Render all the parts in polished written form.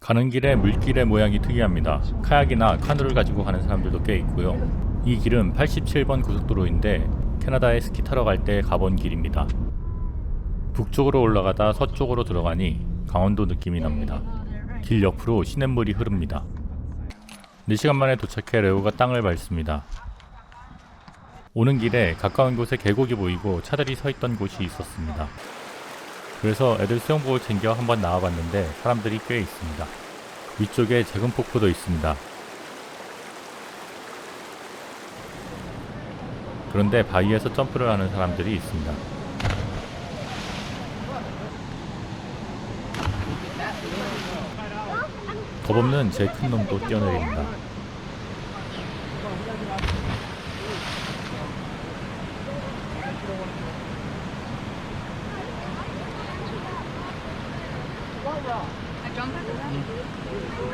가는 길에 물길의 모양이 특이합니다. 카약이나 카누를 가지고 가는 사람들도 꽤 있고요. 이 길은 87번 고속도로인데 캐나다에 스키 타러 갈 때 가본 길입니다. 북쪽으로 올라가다 서쪽으로 들어가니 강원도 느낌이 납니다. 길 옆으로 시냇물이 흐릅니다. 4시간 만에 도착해 레오가 땅을 밟습니다. 오는 길에 가까운 곳에 계곡이 보이고 차들이 서 있던 곳이 있었습니다. 그래서 애들 수영복을 챙겨 한번 나와봤는데 사람들이 꽤 있습니다. 위쪽에 작은 폭포도 있습니다. 그런데 바위에서 점프를 하는 사람들이 있습니다. 겁없는 제 큰 놈도 뛰어내립니다.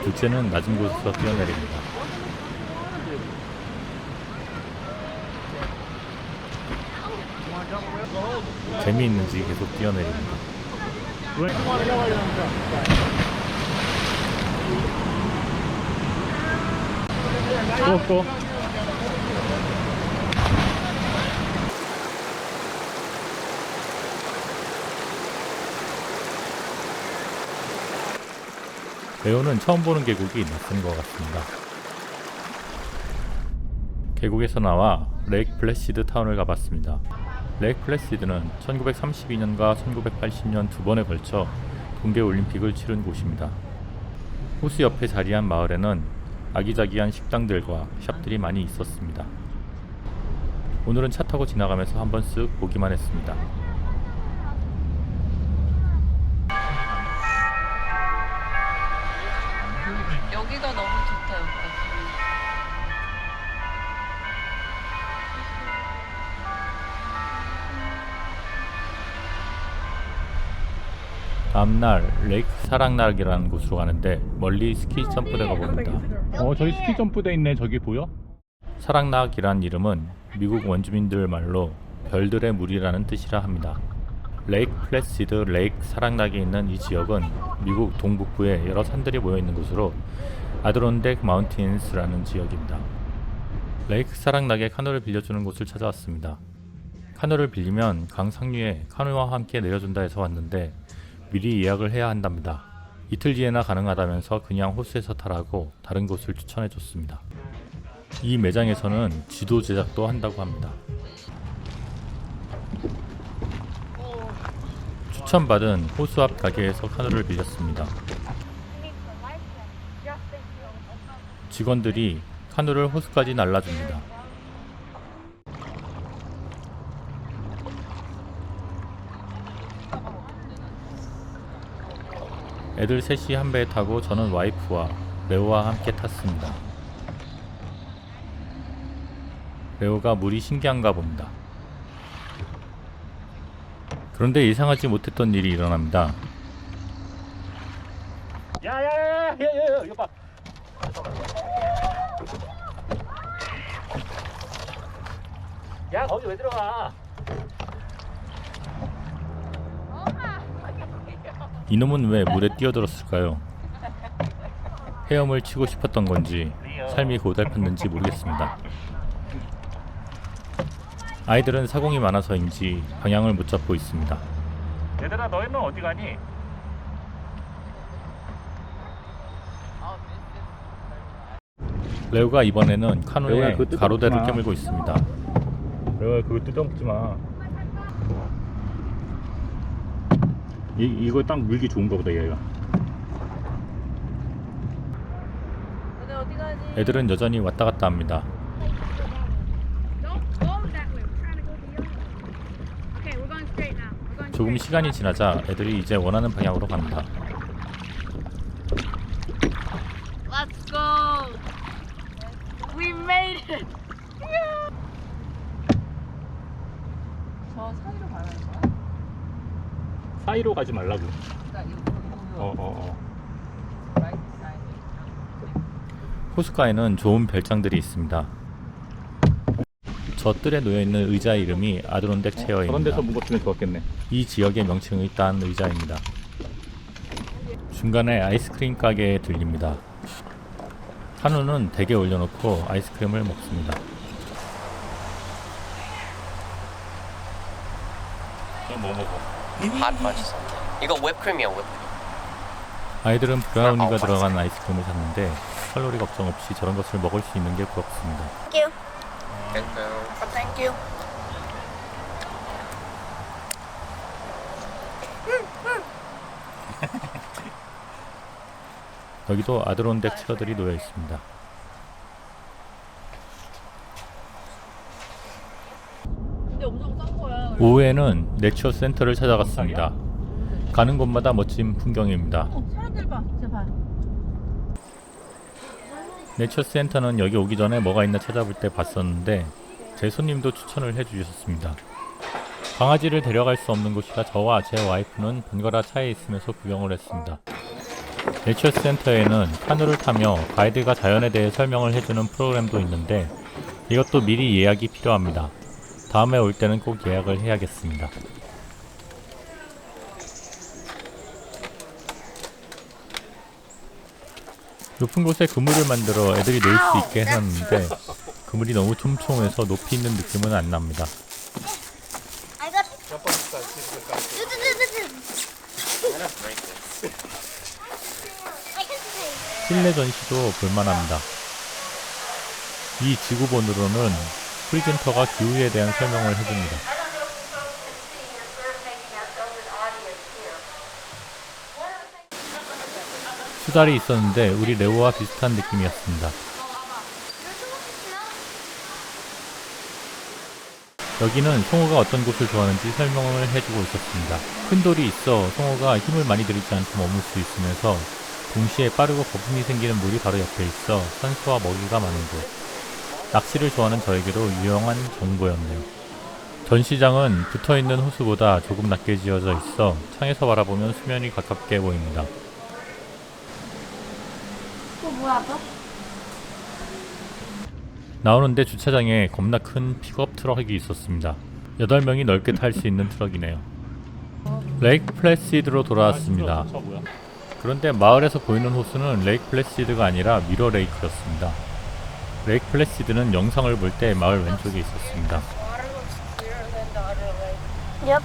둘째는 낮은 곳에서 뛰어내립니다. 재미있는지 계속 뛰어내립니다. 또. 레오는 처음 보는 계곡이 낯선 것 같습니다. 계곡에서 나와 레이크 플래시드 타운을 가봤습니다. 레이크 플래시드는 1932년과 1980년 두 번에 걸쳐 동계올림픽을 치른 곳입니다. 호수 옆에 자리한 마을에는 아기자기한 식당들과 샵들이 많이 있었습니다. 오늘은 차 타고 지나가면서 한번 쓱 보기만 했습니다. 여기가 너무 좋다, 여기가. 다음날 레이크 사랑락이라는 곳으로 가는데 멀리 스키 점프대가 보입니다. 저기 스키 점프대 있네. 저기 보여? 사랑락이란 이름은 미국 원주민들 말로 별들의 물이라는 뜻이라 합니다. 레이크 플래시드 레이크 사랑락이 있는 이 지역은 미국 동북부에 여러 산들이 모여있는 곳으로 아드론덱 마운틴스라는 지역입니다. 레이크 사랑락에 카누를 빌려주는 곳을 찾아왔습니다. 카누를 빌리면 강 상류에 카누와 함께 내려준다 해서 왔는데 미리 예약을 해야 한답니다. 이틀 뒤에나 가능하다면서 그냥 호수에서 타라고 다른 곳을 추천해줬습니다. 이 매장에서는 지도 제작도 한다고 합니다. 추천받은 호수 앞 가게에서 카누를 빌렸습니다. 직원들이 카누를 호수까지 날라줍니다. 애들 셋이 한 배에 타고 저는 와이프와 레오와 함께 탔습니다. 레오가 물이 신기한가 봅니다. 그런데 예상하지 못했던 일이 일어납니다. 야야야야야야 이거 봐. 야 거기 왜 들어가? 이놈은 왜 물에 뛰어들었을까요? 헤엄을 치고 싶었던 건지 삶이 고달팠는지 모르겠습니다. 아이들은 사공이 많아서인지 방향을 못 잡고 있습니다. 얘들아 너희는 어디 가니? 레오가 이번에는 카누에 레오야, 그거 뜯어먹지 가로대를 마. 깨물고 있습니다. 내가 그거 뜯어먹지 마. 이거 딱 물기 좋은가 보다 얘가. 너네 어디 가니? 애들은 여전히 왔다 갔다 합니다. Don't go that way. We're trying to go the other way. Okay, we're going straight now. We're going 조금 시간이 지나자 애들이 이제 원하는 방향으로 갑니다. Let's go. We made it. 저 사이로 가는 거야? 사이로 가지 말라고. 그러니까 이거 라이트 사이드. 호숫가에는 좋은 별장들이 있습니다. 저 뜰에 놓여있는 의자 이름이 아드론덱 저런 체어입니다. 데서 묵었으면 좋았겠네. 이 지역의 명칭의 딴 의자입니다. 중간에 아이스크림 가게에 들립니다. 한우는 덱에 올려놓고 아이스크림을 먹습니다. 뭐 먹어? hot fudge something. 이거 whipped cream이야, whipped cream. 아이들은 브라우니가 들어간 아이스크림을 샀는데 칼로리 걱정 없이 저런 것을 먹을 수 있는 게 부럽습니다. 땡큐. Thank you. 여기도 아드론덱 체어들이 놓여 있습니다. 근데 엄청 싼 거야. 오후에는 내추어 센터를 찾아갔습니다. 가는 곳마다 멋진 풍경입니다. 사람들 봐. 제발. 내처 센터는 여기 오기 전에 뭐가 있나 찾아볼 때 봤었는데 제 손님도 추천을 해주셨습니다. 강아지를 데려갈 수 없는 곳이라 저와 제 와이프는 번갈아 차에 있으면서 구경을 했습니다. 내처 센터에는 카누를 타며 가이드가 자연에 대해 설명을 해주는 프로그램도 있는데 이것도 미리 예약이 필요합니다. 다음에 올 때는 꼭 예약을 해야겠습니다. 높은 곳에 그물을 만들어 애들이 놀 수 있게 해놨는데 그물이 너무 촘촘해서 높이 있는 느낌은 안 납니다. I got. 실내 전시도 볼만합니다. 이 지구본으로는 프리젠터가 기후에 대한 설명을 해줍니다. 수달이 있었는데 우리 레오와 비슷한 느낌이었습니다. 여기는 송어가 어떤 곳을 좋아하는지 설명을 해주고 있었습니다. 큰 돌이 있어 송어가 힘을 많이 들이지 않고 머물 수 있으면서 동시에 빠르고 거품이 생기는 물이 바로 옆에 있어 산소와 먹이가 많은 곳. 낚시를 좋아하는 저에게도 유용한 정보였네요. 전시장은 붙어있는 호수보다 조금 낮게 지어져 있어 창에서 바라보면 수면이 가깝게 보입니다. 나오는데 주차장에 겁나 큰 픽업 트럭이 있었습니다. 8명이 넓게 탈 수 있는 트럭이네요. 레이크 플래시드로 돌아왔습니다. 그런데 마을에서 보이는 호수는 레이크 플래시드가 아니라 미러 레이크였습니다. 레이크 플래시드는 영상을 볼 때 마을 왼쪽에 있었습니다. Yep.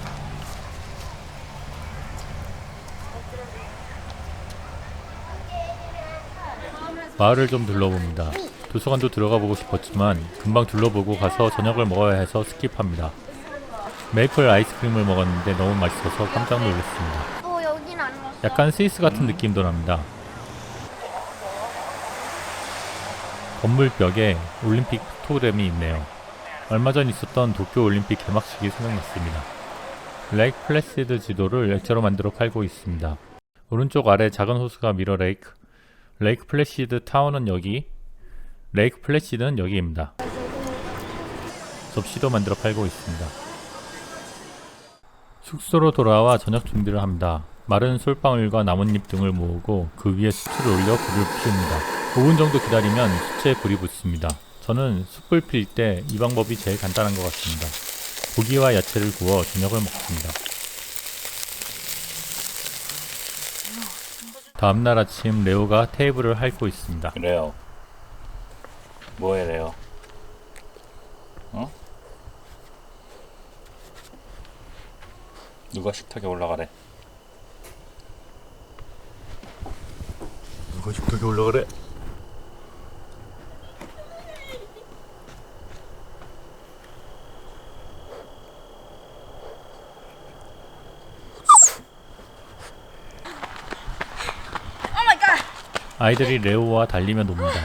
마을을 좀 둘러봅니다. 도서관도 들어가 보고 싶었지만 금방 둘러보고 가서 저녁을 먹어야 해서 스킵합니다. 메이플 아이스크림을 먹었는데 너무 맛있어서 깜짝 놀랐습니다. 또 여긴 안 왔어. 약간 스위스 같은 느낌도 납니다. 건물 벽에 올림픽 픽토그램이 있네요. 얼마 전 있었던 도쿄 올림픽 개막식이 생각났습니다. 레이크 플래시드 지도를 액자로 만들어 깔고 있습니다. 오른쪽 아래 작은 호수가 미러 레이크, 레이크 플래시드 타운은 여기, 레이크 플래시드는 여기입니다. 접시도 만들어 팔고 있습니다. 숙소로 돌아와 저녁 준비를 합니다. 마른 솔방울과 나뭇잎 등을 모으고 그 위에 숯을 올려 불을 피웁니다. 5분 정도 기다리면 숯에 불이 붙습니다. 저는 숯불 필 때 이 방법이 제일 간단한 것 같습니다. 고기와 야채를 구워 저녁을 먹습니다. 다음날 아침 레오가 테이블을 핥고 있습니다. 레오. 뭐해 레오? 어? 누가 식탁에 올라가래? 누가 식탁에 올라가래? 아이들이 레오와 달리며 놉니다.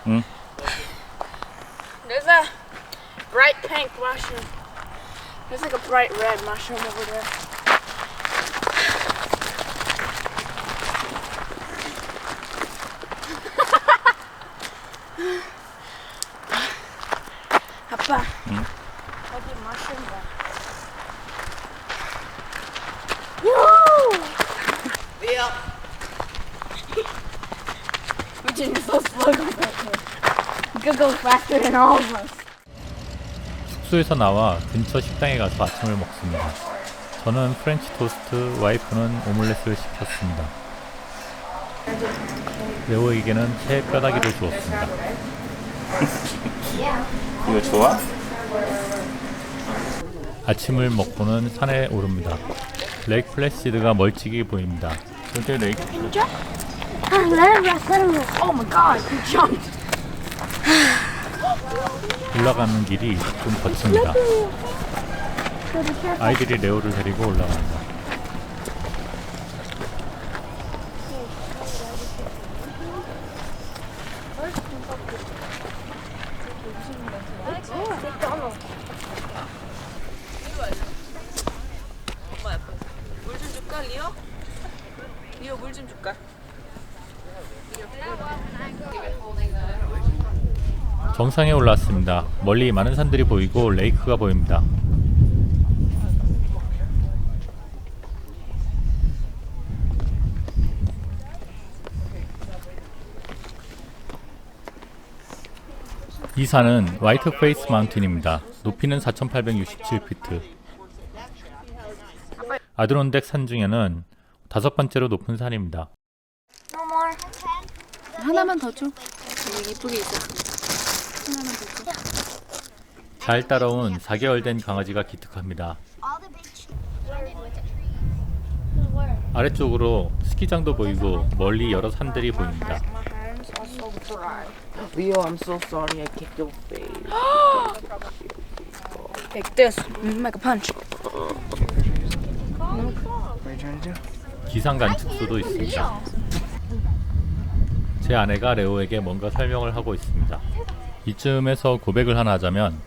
응? There's a bright pink mushroom. There's like a bright red mushroom over there. 아빠. 응? 여기 mushroom 봐. We're doing so slow. You could go faster than all of us. 숙소에서 나와 근처 식당에 가서 아침을 먹습니다. 저는 프렌치 토스트, 와이프는 오믈렛을 시켰습니다. 레오에게는 새 뼈다귀를 주었습니다. 이거 좋아? 아침을 먹고는 산에 오릅니다. 레이크 플래시드가 멀찍이 보입니다. 근데 레이크 Oh my god, you jumped. 올라가는 길이 좀 거칩니다. 아이들이 레오를 데리고 올라갑니다. 물 좀 줄까, 리오? 리오 물 좀 줄까? 정상에 올라왔습니다. 멀리 많은 산들이 보이고 레이크가 보입니다. 이 산은 화이트 페이스 마운틴입니다. 높이는 4,867피트. 아드론덱 산 중에는 5번째로 높은 산입니다. 하나만 더 줘. 여기 이쁘게 있어. 하나만 더 줘. 잘 따라온 4개월 된 강아지가 기특합니다. 아래쪽으로 스키장도 보이고 멀리 여러 산들이 보입니다. Leo, I'm so sorry I kicked your face. Like this, make a punch. 기상 관측소도 있습니다. 제 아내가 레오에게 뭔가 설명을 하고 있습니다. 이쯤에서 고백을 하나 하자면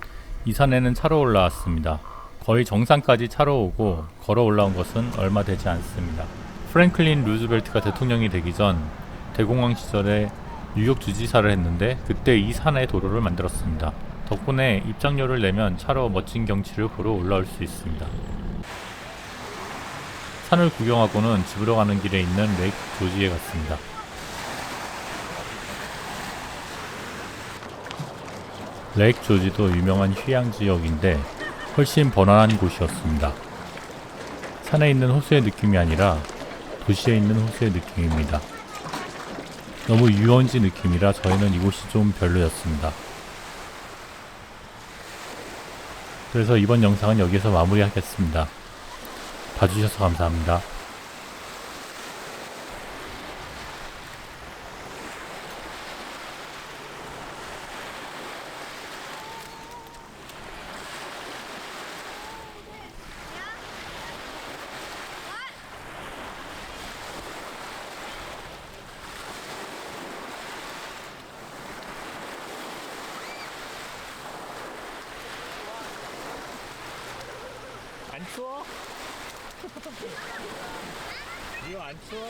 이 산에는 차로 올라왔습니다. 거의 정상까지 차로 오고 걸어 올라온 것은 얼마 되지 않습니다. 프랭클린 루즈벨트가 대통령이 되기 전 대공황 시절에 뉴욕 주지사를 했는데 그때 이 산에 도로를 만들었습니다. 덕분에 입장료를 내면 차로 멋진 경치를 보러 올라올 수 있습니다. 산을 구경하고는 집으로 가는 길에 있는 레이크 조지에 갔습니다. 레이크 조지도 유명한 휴양 지역인데 훨씬 번화한 곳이었습니다. 산에 있는 호수의 느낌이 아니라 도시에 있는 호수의 느낌입니다. 너무 유원지 느낌이라 저희는 이곳이 좀 별로였습니다. 그래서 이번 영상은 여기서 마무리하겠습니다. 봐주셔서 감사합니다. 안 추워? 이거 안 추워?